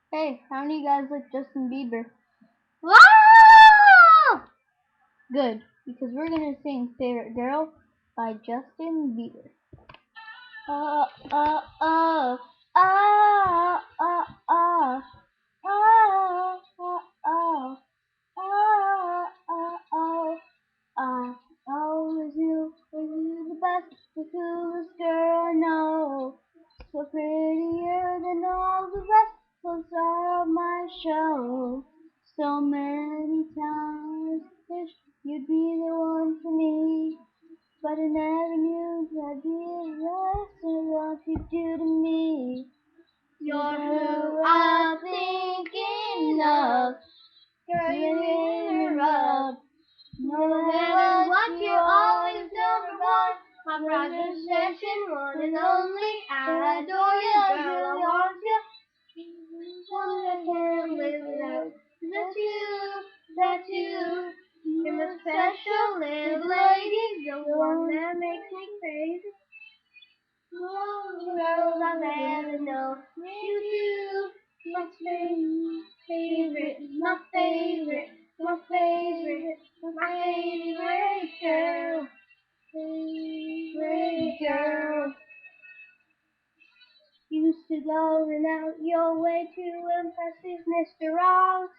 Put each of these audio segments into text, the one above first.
Hey, how many guys like Justin Bieber? Ah! Good, because we're gonna sing Favorite Girl by Justin Bieber. Oh, oh, oh, oh, oh, oh, oh, oh, oh, oh, oh, oh. I always knew you the best, the coolest girl I know. So prettier than all the rest, was star of my show. So many times wish you'd be the one for me, but I never knew I'd be the rest of what you do to me. You're who I'm thinking of, girl, up. No matter what, you're always number one. I'm Roger Session, one and only. I adore you, girl, I want you. One I can't live without. That's you, that's you. You're my special little lady, the one that makes me crazy. All the girls I've ever known, you do. My favorite, my favorite, my favorite, my favorite girl, favorite girl. Used to go out your way to impress these Mr. Wrongs,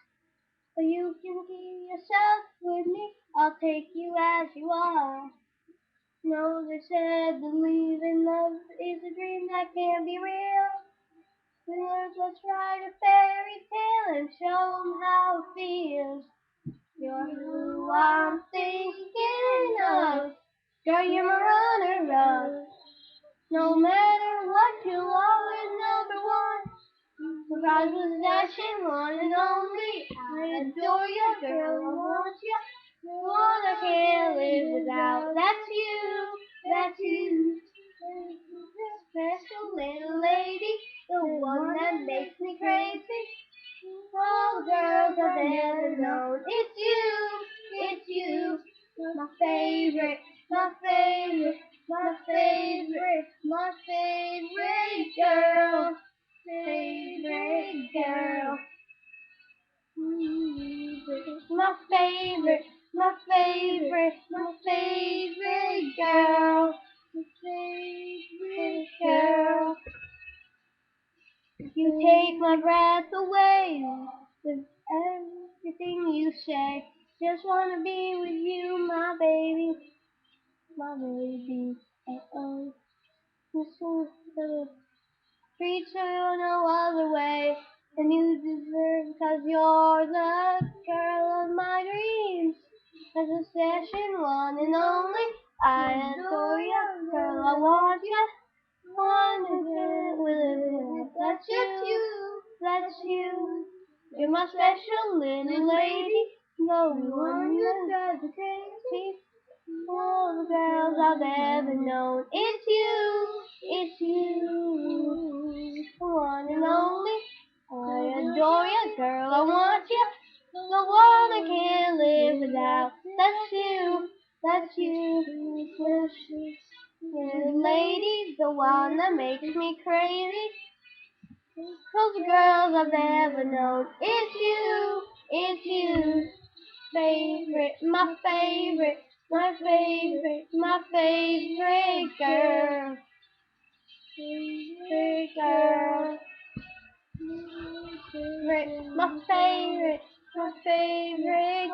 but you can keep yourself with me. I'll take you as you are. No, they said believe in love is a dream that can't be real. Let's write a fairy tale and show 'em how it feels. You're who I'm thinking of. Girl, you're my runner-up. No matter what, you're always number one. Surprise was dashing, one and only. I adore you, girl, I want you. The one I can't live without. That's you, that's you. Special little lady, the one that makes me crazy. All the girls I've ever known. It's you, my favorite, my favorite, my favorite, my favorite girl, favorite girl. My favorite, my favorite, my favorite girl, my favorite girl. You take my breath away with everything you say. Just wanna be with you, my baby, my baby. Oh, treat you no other way than you deserve, 'cause you're the girl of my dreams. As a session, one and only. I adore you, girl, I want you. One who can't live without. That's you, that's you. You're my special little lady. No one who drives me crazy. All the girls I've ever known. It's you. The one and only. I adore you, girl, I want you. The one I can't live without. That's you, that's you. Little lady, the one that makes me crazy. All the girls I've ever known. It's you. Favorite, my favorite, my favorite, my favorite girl. Favorite girl. My favorite, my favorite